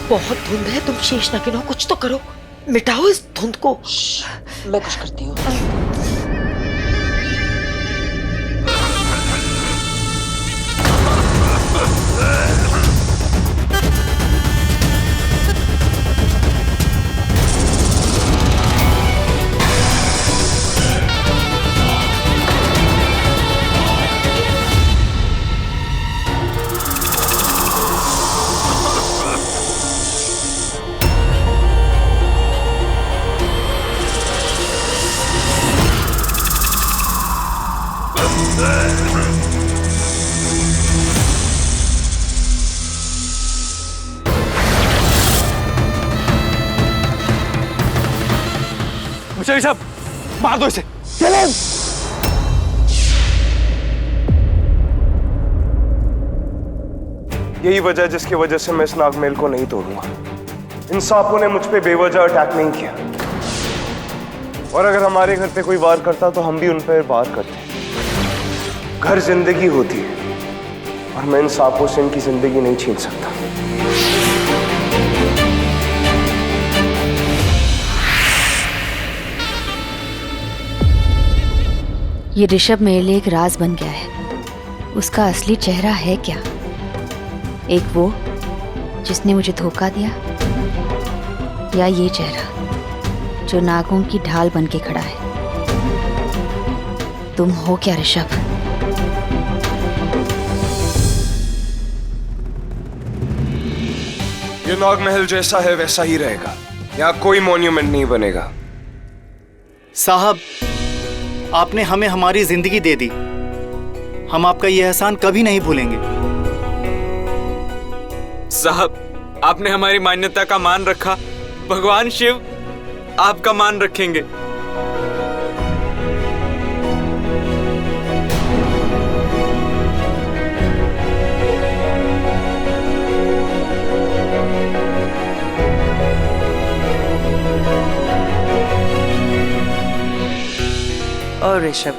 बहुत धुंध है, तुम शेष नागिन हो, कुछ तो करो, मिटाओ इस धुंध को। मैं कुछ करती हूँ। मुझे सब मार दो इसे। यही वजह है जिसकी वजह से मैं इस नागमहल को नहीं तोड़ूंगा। इन सांपों ने मुझ पे बेवजह अटैक नहीं किया, और अगर हमारे घर पे कोई वार करता तो हम भी उन पर वार करते। घर जिंदगी होती है और मैं इन सांपों से इनकी जिंदगी नहीं छीन सकता। ये ऋषभ मेरे लिए एक राज बन गया है। उसका असली चेहरा है क्या? एक वो जिसने मुझे धोखा दिया, या ये चेहरा जो नागों की ढाल बन के खड़ा है? तुम हो क्या ऋषभ? ये नागमहल जैसा है वैसा ही रहेगा, यहाँ कोई मॉन्यूमेंट नहीं बनेगा। साहब, आपने हमें हमारी जिंदगी दे दी, हम आपका यह एहसान कभी नहीं भूलेंगे। साहब, आपने हमारी मान्यता का मान रखा, भगवान शिव आपका मान रखेंगे। और ऋषभ,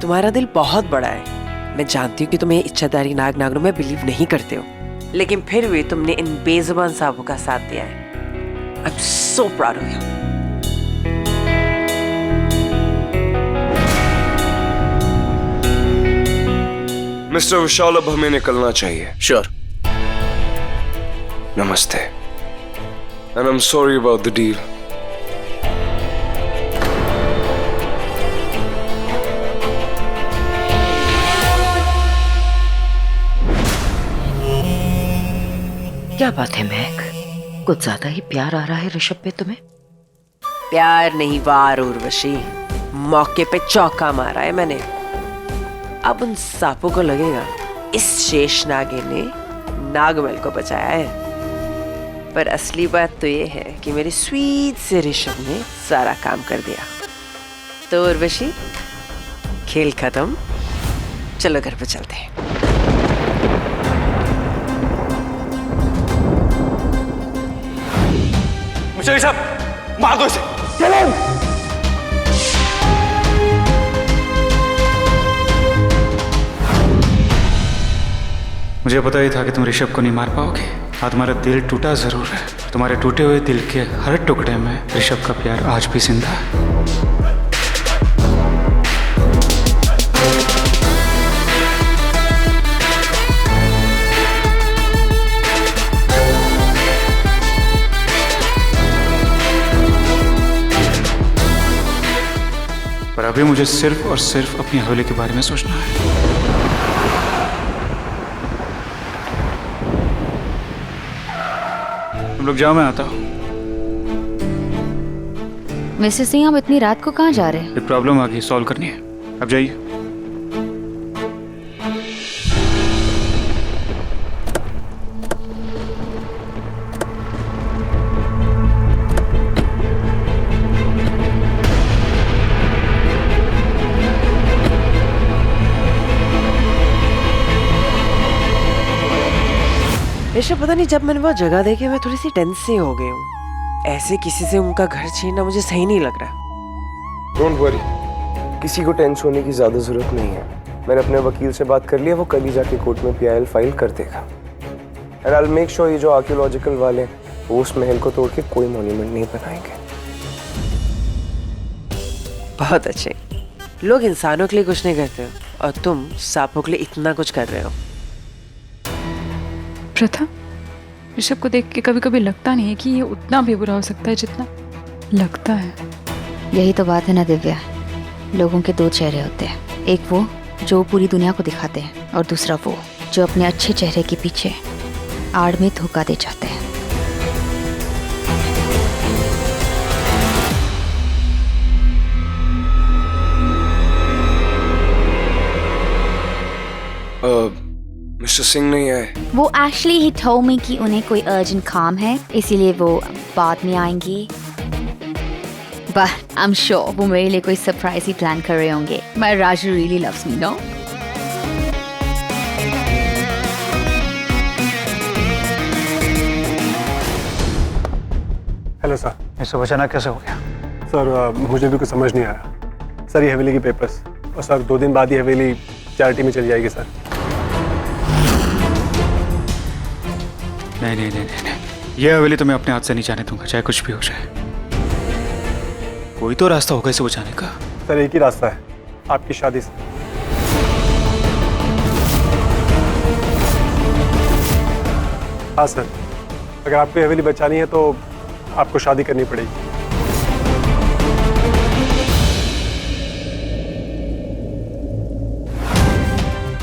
तुम्हारा दिल बहुत बड़ा है। मैं जानती हूँ कि तुम्हें इच्छाधारी नाग नागरों में बिलीव नहीं करते हो, लेकिन फिर भी तुमने इन बेजुबान सांपों का साथ दिया है। I am so proud of you. Mister Vishal, अब हमें निकलना चाहिए। श्योर। नमस्ते। And I am sorry about the deal. क्या बात है महक, कुछ ज्यादा ही प्यार आ रहा है ऋषभ पे तुम्हें? प्यार नहीं, वार उर्वशी। मौके पे चौका मारा है मैंने। अब उन सांपों को लगेगा इस शेष नागिन ने नागमहल को बचाया है। पर असली बात तो ये है कि मेरे स्वीट से ऋषभ ने सारा काम कर दिया। तो उर्वशी, खेल खत्म, चलो घर पे चलते हैं। मुझे सब मार दो इसे। मुझे पता ही था कि तुम ऋषभ को नहीं मार पाओगे। हाँ, तुम्हारा दिल टूटा जरूर है, तुम्हारे टूटे हुए दिल के हर टुकड़े में ऋषभ का प्यार आज भी जिंदा है। पर अभी मुझे सिर्फ और सिर्फ अपनी हवेली के बारे में सोचना है। तुम लोग जाओ, मैं आता हूँ। मिसेस सिंह, आप इतनी रात को कहाँ जा रहे हैं? एक प्रॉब्लम आ गई, सॉल्व करनी है। अब जाइए। ऋषभ, पता नहीं जब मैंने वो जगह देखी मैं थोड़ी सी टेंस सी हो गई हूँ। ऐसे किसी से उनका घर छीनना मुझे सही नहीं लग रहा। डोंट वरी, किसी को टेंस होने की ज्यादा जरूरत नहीं है। मैंने अपने वकील से बात कर लिया, वो कल ही जाके कोर्ट में PIL फाइल कर देगा। And I will make sure ये जो आर्कियोलॉजिकल वाले वो उस महल को तोड़ के कोई मॉन्यूमेंट नहीं बनाएंगे। बहुत अच्छे। लोग इंसानों के लिए कुछ नहीं करते और तुम सांपों के लिए इतना कुछ कर रहे हो। प्रथा, ऋषभ को देख के कभी कभी लगता नहीं है कि ये उतना भी बुरा हो सकता है जितना लगता है। यही तो बात है ना दिव्या, लोगों के दो चेहरे होते हैं, एक वो जो पूरी दुनिया को दिखाते हैं और दूसरा वो जो अपने अच्छे चेहरे के पीछे आड़ में धोखा दे जाते हैं। मिस्टर सिंह नहीं आए। वो एक्चुअली ही टोल्ड मी कि उन्हें कोई अर्जेंट काम है, इसीलिए वो बाद में आएंगी। बट आई एम श्योर वो मेरे लिए कोई सरप्राइज ही प्लान कर रहे होंगे। My Raju really loves me, no? Hello sir. ये सब अचानक कैसे हो गया? सर मुझे भी कुछ समझ नहीं आया सर। ये हवेली की पेपर्स, और सर 2 दिन बाद ये हवेली चैरिटी में चली जाएगी सर। नहीं नहीं नहीं नहीं नहीं, ये हवेली तो मैं अपने हाथ से नहीं जाने दूंगा, चाहे कुछ भी हो जाए। कोई तो रास्ता होगा इसे बचाने का। सर एक ही रास्ता है, आपकी शादी से। हाँ सर, अगर आपको ये हवेली बचानी है तो आपको शादी करनी पड़ेगी।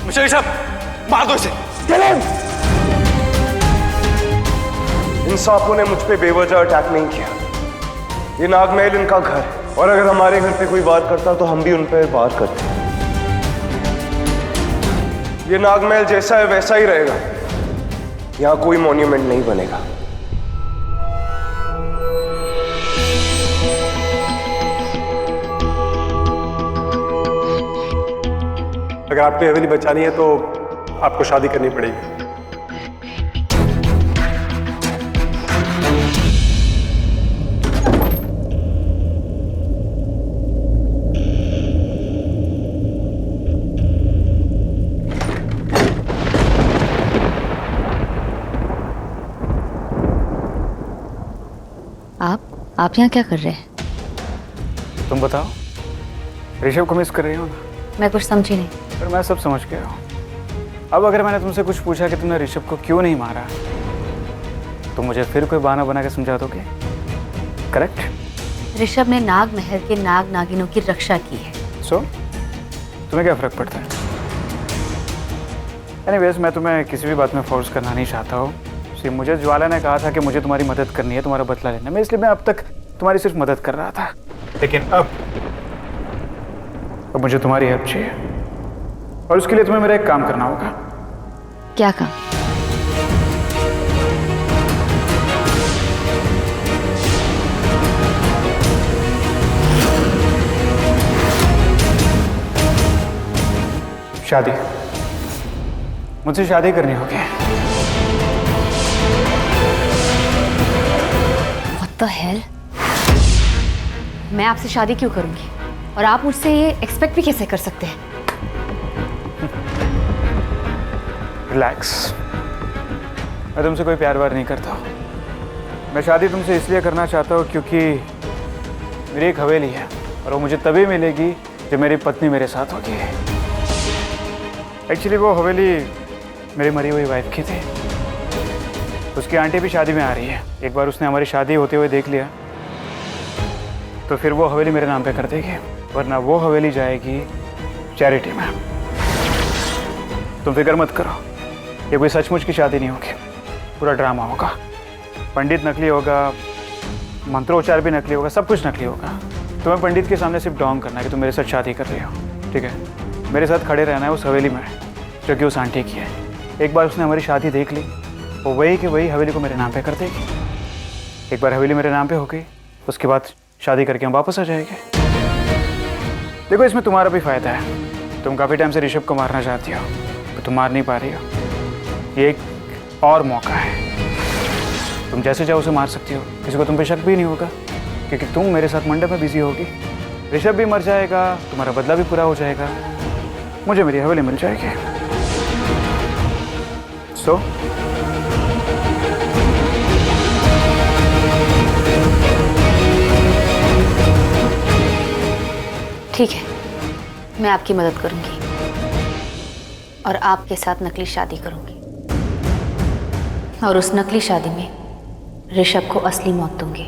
मिस्टर ऋषभ, मार दो इसे। इन सांपों ने मुझ पे बेवजह अटैक नहीं किया। ये नागमहल इनका घर है, और अगर हमारे घर पे कोई वार करता तो हम भी उन पे वार करते। ये नागमहल जैसा है वैसा ही रहेगा, यहाँ कोई मॉन्यूमेंट नहीं बनेगा। अगर आपको ये हवेली बचानी है तो आपको शादी करनी पड़ेगी। आप यहाँ क्या कर रहे हैं? तुम बताओ, ऋषभ को मिस कर रही हो ना? मैं कुछ समझी नहीं। पर मैं सब समझ गया हूँ। अब अगर मैंने तुमसे कुछ पूछा कि तुमने ऋषभ को क्यों नहीं मारा, तो मुझे फिर कोई बहाना बना के समझा दोगे, करेक्ट? ऋषभ ने नाग महल के नाग नागिनों की रक्षा की है। सो तुम्हें क्या फर्क पड़ता है? एनीवेज, मैं तुम्हें किसी भी बात में फोर्स करना नहीं चाहता हूँ। सिर्फ मुझे ज्वाला ने कहा था कि मुझे तुम्हारी मदद करनी है, तुम्हारा बदला लेना है, इसलिए मैं अब तक तुम्हारी सिर्फ मदद कर रहा था। लेकिन अब मुझे तुम्हारी हेल्प चाहिए, और उसके लिए तुम्हें मेरा एक काम करना होगा। क्या काम? शादी। मुझसे शादी करनी होगी। What the hell? मैं आपसे शादी क्यों करूंगी, और आप मुझसे ये एक्सपेक्ट भी कैसे कर सकते हैं? रिलैक्स, मैं तुमसे कोई प्यार वार नहीं करता हूँ। मैं शादी तुमसे इसलिए करना चाहता हूँ क्योंकि मेरी एक हवेली है, और वो मुझे तभी मिलेगी जब मेरी पत्नी मेरे साथ होगी। एक्चुअली वो हवेली मेरी मरी हुई वाइफ की थी। उसकी आंटी भी शादी में आ रही है। एक बार उसने हमारी शादी होते हुए देख लिया तो फिर वो हवेली मेरे नाम पे कर देगी, वरना वो हवेली जाएगी चैरिटी में। तुम फिक्र मत करो, ये कोई सचमुच की शादी नहीं होगी, पूरा ड्रामा होगा। पंडित नकली होगा, मंत्रोच्चार भी नकली होगा, सब कुछ नकली होगा। तुम्हें पंडित के सामने सिर्फ डोंग करना है कि तुम मेरे साथ शादी कर रही हो, ठीक है? मेरे साथ खड़े रहना है उस हवेली में जो कि उस आंटी की है। एक बार उसने हमारी शादी देख ली, वो वही कि वही हवेली को मेरे नाम पे कर देगी। एक बार हवेली मेरे नाम पे हो गई, उसके बाद शादी करके हम वापस आ जाएंगे। देखो, इसमें तुम्हारा भी फ़ायदा है। तुम काफ़ी टाइम से ऋषभ को मारना चाहती हो, तो तुम मार नहीं पा रही हो। ये एक और मौका है, तुम जैसे चाहो उसे मार सकती हो, किसी को तुम पे शक भी नहीं होगा, क्योंकि तुम मेरे साथ मंडप में बिजी होगी। ऋषभ भी मर जाएगा, तुम्हारा बदला भी पूरा हो जाएगा, मुझे मेरी हवेली मिल जाएगी। सो ठीक है, मैं आपकी मदद करूंगी और आपके साथ नकली शादी करूंगी और उस नकली शादी में ऋषभ को असली मौत दूंगी।